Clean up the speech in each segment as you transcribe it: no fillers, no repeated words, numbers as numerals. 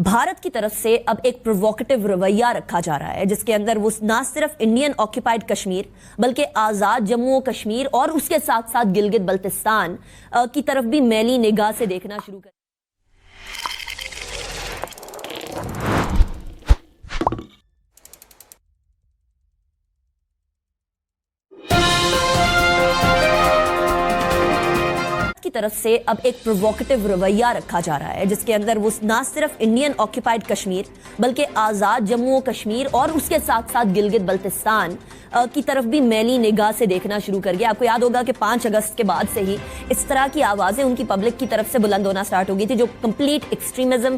بھارت کی طرف سے اب ایک پرووکیٹو رویہ رکھا جا رہا ہے جس کے اندر وہ نہ صرف انڈین آکیپائڈ کشمیر بلکہ آزاد جموں و کشمیر اور اس کے ساتھ ساتھ گلگت بلتستان کی طرف بھی میلی نگاہ سے دیکھنا شروع کر کی طرف سے اب ایک پرووکیٹو رویہ رکھا جا رہا ہے جس کے اندر وہ نہ صرف انڈین آکیپائڈ کشمیر بلکہ آزاد جموں و کشمیر اور اس کے ساتھ ساتھ گلگت بلتستان کی طرف بھی میلی نگاہ سے دیکھنا شروع کر گیا۔ آپ کو یاد ہوگا کہ 5 اگست کے بعد سے ہی اس طرح کی آوازیں ان کی پبلک کی طرف سے بلند ہونا سٹارٹ ہو گئی تھی جو کمپلیٹ ایکسٹریمزم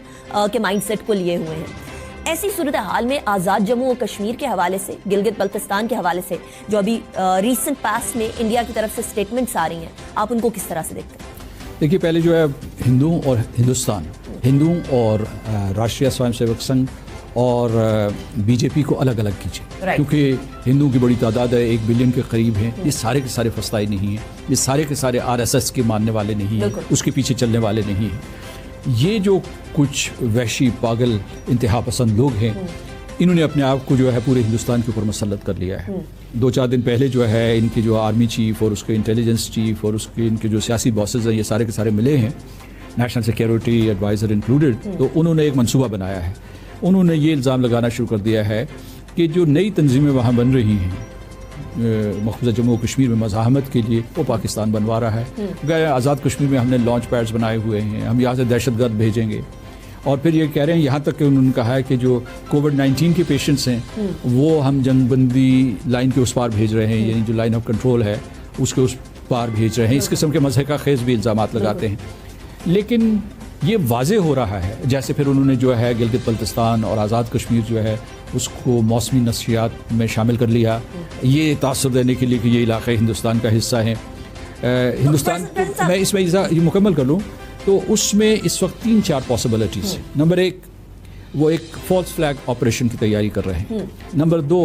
کے مائنڈ سیٹ کو لیے ہوئے ہیں۔ ایسی صورتحال میں آزاد جموں و کشمیر کے حوالے سے گلگت بلتستان کے حوالے سے جو ابھی ریسنٹ پاسٹ میں انڈیا کی طرف سے سٹیٹمنٹس آ رہی ہیں، آپ ان کو کس طرح سے دیکھتے ہیں؟ دیکھیے، پہلے جو ہے ہندوؤں اور ہندوستان، ہندوؤں اور راشٹریہ سوئم سیوک سنگھ اور بی جے پی کو الگ الگ کیجیے، کیونکہ ہندوؤں کی بڑی تعداد ہے، 1 بلین کے قریب ہیں۔ یہ سارے کے سارے فسطائی نہیں ہیں، یہ سارے کے سارے RSS کے ماننے والے نہیں ہیں، اس کے پیچھے چلنے والے نہیں ہیں۔ یہ جو کچھ وحشی پاگل انتہا پسند لوگ ہیں، انہوں نے اپنے آپ کو جو ہے پورے ہندوستان کے اوپر مسلط کر لیا ہے۔ 2-4 دن پہلے جو ہے ان کے جو آرمی چیف اور اس کے انٹیلیجنس چیف اور اس کے ان کے جو سیاسی باسز ہیں، یہ سارے کے سارے ملے ہیں، نیشنل سیکیورٹی ایڈوائزر انکلوڈڈ۔ تو انہوں نے ایک منصوبہ بنایا ہے۔ انہوں نے یہ الزام لگانا شروع کر دیا ہے کہ جو نئی تنظیمیں وہاں بن رہی ہیں مقبوضہ جموں و کشمیر میں مزاحمت کے لیے، وہ پاکستان بنوا رہا ہے۔ گئے آزاد کشمیر میں ہم نے لانچ پیڈز بنائے ہوئے ہیں، ہم یہاں سے دہشت گرد بھیجیں گے، اور پھر یہ کہہ رہے ہیں، یہاں تک کہ انہوں نے کہا ہے کہ جو کووڈ-19 کے پیشنٹس ہیں وہ ہم جنگ بندی لائن کے اس پار بھیج رہے ہیں، یعنی جو لائن آف کنٹرول ہے اس کے اس پار بھیج رہے ہیں۔ اس قسم کے مضحکہ خیز بھی الزامات لگاتے ہیں، لیکن یہ واضح ہو رہا ہے۔ جیسے پھر انہوں نے جو ہے گلگت بلتستان اور آزاد کشمیر جو ہے اس کو موسمی نفسیات میں شامل کر لیا، یہ تاثر دینے کے لیے کہ یہ علاقے ہندوستان کا حصہ ہیں۔ ہندوستان، میں اس میں یہ مکمل کر لوں تو اس میں اس وقت 3-4 پاسبلٹیز ہیں۔ نمبر 1، وہ ایک فالس فلیگ آپریشن کی تیاری کر رہے ہیں۔ نمبر 2،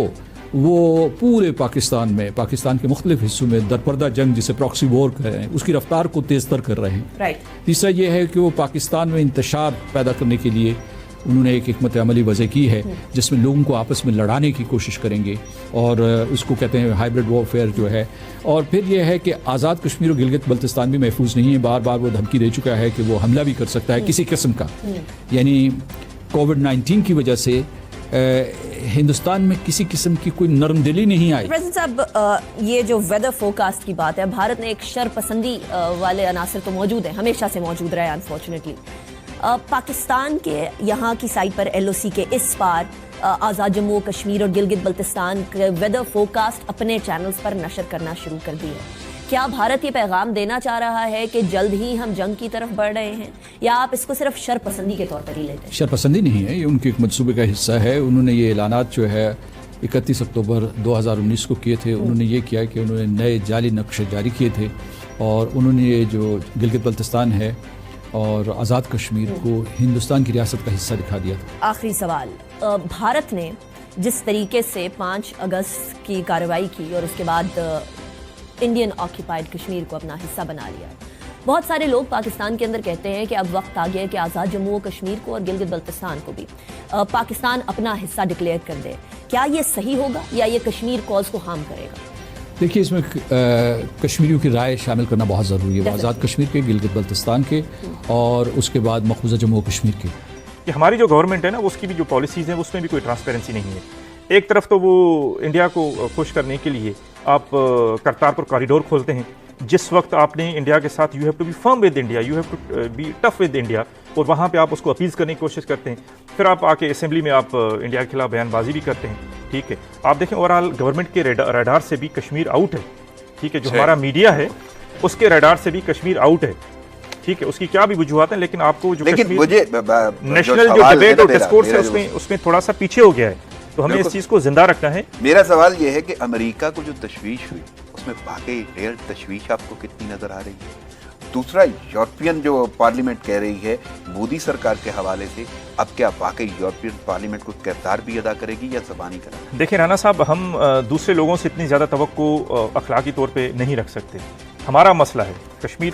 وہ پورے پاکستان میں، پاکستان کے مختلف حصوں میں درپردہ جنگ جسے پراکسی وار کر رہے ہیں، اس کی رفتار کو تیز تر کر رہے ہیں۔ تیسرا یہ ہے کہ وہ پاکستان میں انتشار پیدا کرنے کے لیے انہوں نے ایک حکمت عملی وضع کی ہے جس میں لوگوں کو آپس میں لڑانے کی کوشش کریں گے، اور اس کو کہتے ہیں ہائبرڈ وارفیئر جو ہے۔ اور پھر یہ ہے کہ آزاد کشمیر اور گلگت بلتستان بھی محفوظ نہیں ہے، بار بار وہ دھمکی دے چکا ہے کہ وہ حملہ بھی کر سکتا ہے کسی قسم کا، یعنی کووڈ-19 کی وجہ سے ہندوستان میں کسی قسم کی کوئی نرم دلی نہیں آئی۔ پریزیڈنٹ صاحب، یہ جو ویدر فورکاسٹ کی بات ہے، بھارت نے ایک شر پسندی والے عناصر تو موجود ہیں، ہمیشہ سے موجود رہے انفارچونیٹلی۔ پاکستان کے یہاں کی سائٹ پر LOC کے اس پار آزاد جموں و کشمیر اور گلگت بلتستان کے ویدر فورکاسٹ اپنے چینلز پر نشر کرنا شروع کر دی ہے۔ کیا بھارت یہ پیغام دینا چاہ رہا ہے کہ جلد ہی ہم جنگ کی طرف بڑھ رہے ہیں، یا آپ اس کو صرف شر پسندی کے طور پر ہی لیتے ہیں؟ شر پسندی نہیں ہے، یہ ان کے ایک منصوبے کا حصہ ہے۔ انہوں نے یہ اعلانات جو ہے 31 اکتوبر 2019 کو کیے تھے۔ انہوں نے یہ کیا کہ انہوں نے نئے جعلی نقشے جاری کیے تھے، اور انہوں نے یہ جو گلگت بلتستان ہے اور آزاد کشمیر کو ہندوستان کی ریاست کا حصہ دکھا دیا تھا۔ آخری سوال، بھارت نے جس طریقے سے 5 اگست کی کارروائی کی اور اس کے بعد انڈین آکیپائڈ کشمیر کو اپنا حصہ بنا لیا، بہت سارے لوگ پاکستان کے اندر کہتے ہیں کہ اب وقت آ گیا ہے کہ آزاد جموں و کشمیر کو اور گلگت بلتستان کو بھی پاکستان اپنا حصہ ڈکلیئر کر دے۔ کیا یہ صحیح ہوگا یا یہ کشمیر کاز کو ہارم کرے گا؟ دیکھیے، اس میں کشمیریوں کی رائے شامل کرنا بہت ضروری ہے، آزاد کشمیر کے، گلگت بلتستان کے، اور اس کے بعد مقبوضہ جموں و کشمیر کے۔ کہ ہماری جو گورنمنٹ ہے نا، اس کی بھی جو پالیسیز ہیں اس میں بھی کوئی ٹرانسپیرنسی نہیں ہے۔ ایک طرف تو وہ انڈیا کو خوش کرنے کے لیے آپ کرتارپور کوریڈور کھولتے ہیں، جس وقت آپ نے انڈیا کے ساتھ you have to be firm with India, you have to be tough with India, اور وہاں پہ آپ اس کو اپیز کرنے کی کوشش کرتے ہیں، پھر آپ آ کے اسمبلی میں آپ انڈیا کے خلاف بیان بازی بھی کرتے ہیں۔ ٹھیک ہے، آپ دیکھیں اوور آل گورنمنٹ کے ریڈار سے بھی کشمیر آؤٹ ہے۔ ٹھیک ہے، جو ہمارا میڈیا ہے اس کے ریڈار سے بھی کشمیر آؤٹ ہے۔ ٹھیک ہے، اس کی کیا بھی وجوہات ہیں، لیکن آپ کو جو نیشنل جو ڈبیٹ اور ڈسکورس ہے اس میں تھوڑا سا پیچھے ہو گیا ہے، تو ہمیں اس چیز کو زندہ رکھنا ہے۔ میرا سوال یہ ہے کہ امریکہ کو جو تشویش ہوئی اس میں واقعی ریئل تشویش آپ کو کتنی نظر آ رہی ہے؟ دوسرا، یورپین جو پارلیمنٹ کہہ رہی ہے مودی سرکار کے حوالے سے، اب کیا واقعی یورپین پارلیمنٹ کو کردار بھی ادا کرے گی یا زبانی کرے گی؟ دیکھیں رانا صاحب، ہم دوسرے لوگوں سے اتنی زیادہ توقع اخلاقی طور پہ نہیں رکھ سکتے۔ ہمارا مسئلہ ہے کشمیر،